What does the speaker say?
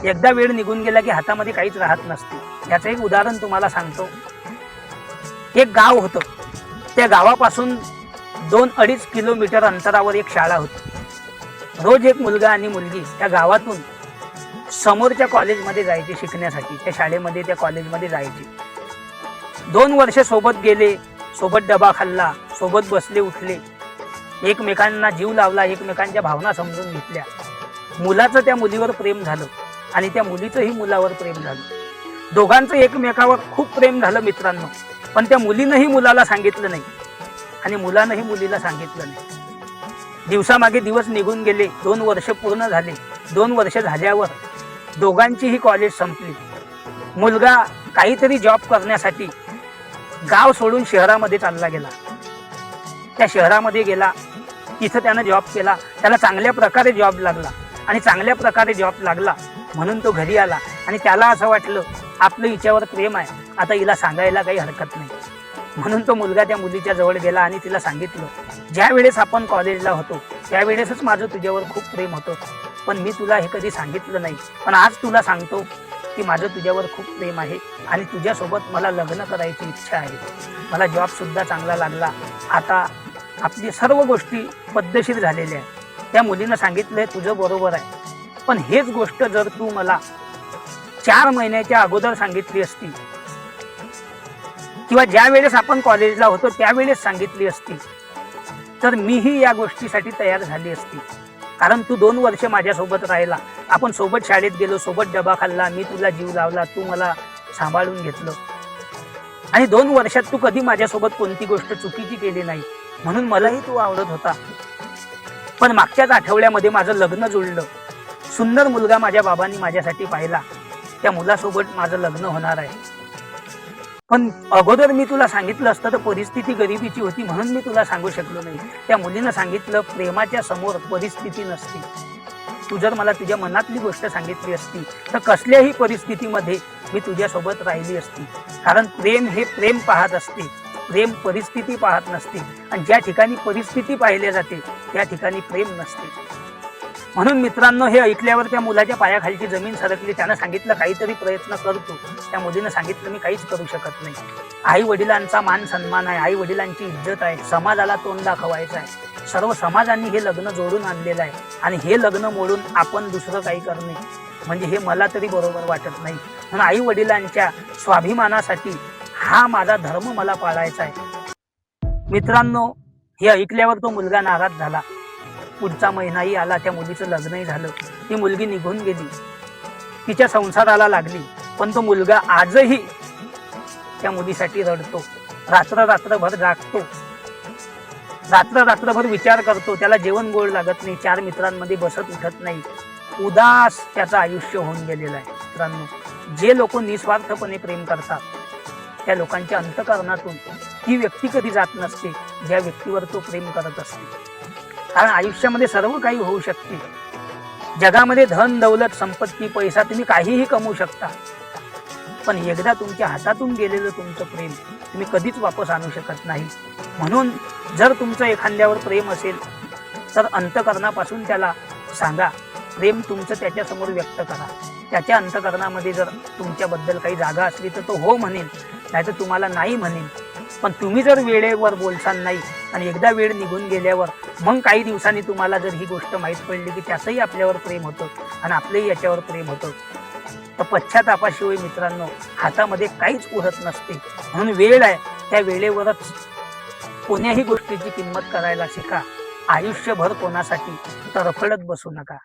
एकदा वेळ निघून गेला की हातामध्ये काहीच राहत नसते. याचं एक उदाहरण तुम्हाला सांगतो. एक गाव होतं. त्या गावापासून 2-2.5 किलोमीटर अंतरावर एक शाळा होती. रोज एक मुलगा आणि मुलगी त्या गावातून समोरच्या कॉलेजमध्ये जायचे शिकण्यासाठी. त्या शाळेमध्ये त्या कॉलेजमध्ये जायचे. 2 वर्ष सोबत गेले, सोबत डबा खाल्ला, सोबत बसले उठले, एकमेकांना जीव लावला, एकमेकांच्या भावना समजून घेतल्या. मुलाचं त्या मुलीवर प्रेम झालं आणि त्या मुलीचंही मुलावर प्रेम झालं. दोघांचं एकमेकावर खूप प्रेम झालं मित्रांनो. पण त्या मुलीनंही मुलाला सांगितलं नाही आणि मुलानंही मुलीला सांगितलं नाही. दिवसामागे दिवस निघून गेले. 2 वर्ष पूर्ण झाले. 2 वर्ष झाल्यावर दोघांचीही कॉलेज संपली. मुलगा काहीतरी जॉब करण्यासाठी गाव सोडून शहरामध्ये चालला गेला. त्या शहरामध्ये गेला, तिथं त्यानं जॉब केला. त्याला चांगल्या प्रकारे जॉब लागला आणि चांगल्या प्रकारे जॉब लागला म्हणून तो घरी आला आणि त्याला असं वाटलं आपलं हिच्यावर प्रेम आहे, आता हिला सांगायला काही हरकत नाही. म्हणून तो मुलगा त्या मुलीच्या जवळ गेला आणि तिला सांगितलं, ज्या वेळेस आपण कॉलेजला होतो त्यावेळेसच माझं तुझ्यावर खूप प्रेम होतं, पण मी तुला हे कधी सांगितलं नाही. पण आज तुला सांगतो की माझं तुझ्यावर खूप प्रेम आहे आणि तुझ्यासोबत मला लग्न करायची इच्छा आहे. मला जॉबसुद्धा चांगला लागला. आता आपली सर्व गोष्टी पद्धतशीर झालेल्या आहेत. त्या मुलीनं सांगितलंय तुझं बरोबर आहे, पण हेच गोष्ट जर तू मला 4 महिन्याच्या अगोदर सांगितली असती किंवा ज्या वेळेस आपण कॉलेजला होतो त्यावेळेस सांगितली असती तर मीही या गोष्टीसाठी तयार झाली असती. कारण तू 2 वर्ष माझ्यासोबत राहिला, आपण सोबत शाळेत गेलो, सोबत डबा खाल्ला, मी तुला जीव लावला, तू मला सांभाळून घेतलं आणि 2 वर्षात तू कधी माझ्यासोबत कोणती गोष्ट चुकीची केली नाही, म्हणून मलाही तू आवडत होता. पण मागच्याच आठवड्यामध्ये माझं लग्न जुळलं. सुंदर मुलगा माझ्या बाबांनी माझ्यासाठी पाहिला. त्या मुलासोबत माझं लग्न होणार आहे. पण अगोदर मी तुला सांगितलं असतं तर परिस्थिती गरिबीची होती म्हणून मी तुला सांगू शकलो नाही. त्या मुलीनं सांगितलं प्रेमाच्या समोर परिस्थिती नसते. तू जर मला तुझ्या मनातली गोष्ट सांगितली असती तर कसल्याही परिस्थितीमध्ये मी तुझ्यासोबत राहिली असती. कारण प्रेम हे प्रेम पाहत असते, प्रेम परिस्थिती पाहत नसते आणि ज्या ठिकाणी परिस्थिती पाहिल्या जाते त्या ठिकाणी प्रेम नसते. म्हणून मित्रांनो, हे ऐकल्यावर त्या मुलाच्या पायाखालची जमीन सरकली. त्यानं सांगितलं काहीतरी प्रयत्न करतो. त्या मुलीनं सांगितलं मी काहीच करू शकत नाही. आई वडिलांचा मान सन्मान आहे, आई वडिलांची इज्जत आहे, समाजाला तोंड दाखवायचं आहे. सर्व समाजांनी हे लग्न जोडून आणलेलं आहे आणि हे लग्न मोडून आपण दुसरं काही करणे म्हणजे हे मला तरी बरोबर वाटत नाही. म्हणून आई वडिलांच्या स्वाभिमानासाठी हा माझा धर्म मला पाळायचा आहे. मित्रांनो, हे ऐकल्यावर तो मुलगा नाराज झाला. पुढचा महिनाही आला, त्या मुलीचं लग्नही झालं. ती मुलगी निघून गेली, तिच्या संसाराला लागली. पण तो मुलगा आजही त्या मुलीसाठी रडतो, रात्रभर जागतो, रात्रभर विचार करतो. त्याला जेवण गोड लागत नाही, 4 मित्रांमध्ये बसत उठत नाही, उदास त्याचं आयुष्य होऊन गेलेलं आहे. मित्रांनो, जे लोक निस्वार्थपणे प्रेम करतात त्या लोकांच्या अंतःकरणातून ती व्यक्ती कधी जात नसते ज्या व्यक्तीवर तो प्रेम करत असते. कारण आयुष्यामध्ये सर्व काही होऊ शकते. जगामध्ये धन दौलत संपत्ती पैसा तुम्ही काहीही कमवू शकता, पण एकदा तुमच्या हातातून गेलेलं तुमचं प्रेम तुम्ही कधीच वापस आणू शकत नाही. म्हणून जर तुमचं एखाद्यावर प्रेम असेल तर अंतःकरणापासून त्याला सांगा, प्रेम तुमचं त्याच्यासमोर व्यक्त करा. त्याच्या अंतःकरणामध्ये जर तुमच्याबद्दल काही जागा असली तर तो हो म्हणेल, नाहीतर तुम्हाला नाही म्हणेल. पण तुम्ही जर वेळेवर बोलसान नाही आणि एकदा वेळ निघून गेल्यावर मग काही दिवसांनी तुम्हाला जर ही गोष्ट माहीत पडली की त्याचंही आपल्यावर प्रेम होतं आणि आपलंही याच्यावर प्रेम होतं तर पश्चातापाशिवाय मित्रांनो हातामध्ये काहीच उरत नसते. म्हणून वेळ आहे त्या वेळेवरच कोण्याही गोष्टीची किंमत करायला शिका. आयुष्यभर कोणासाठी तरफडत बसू नका.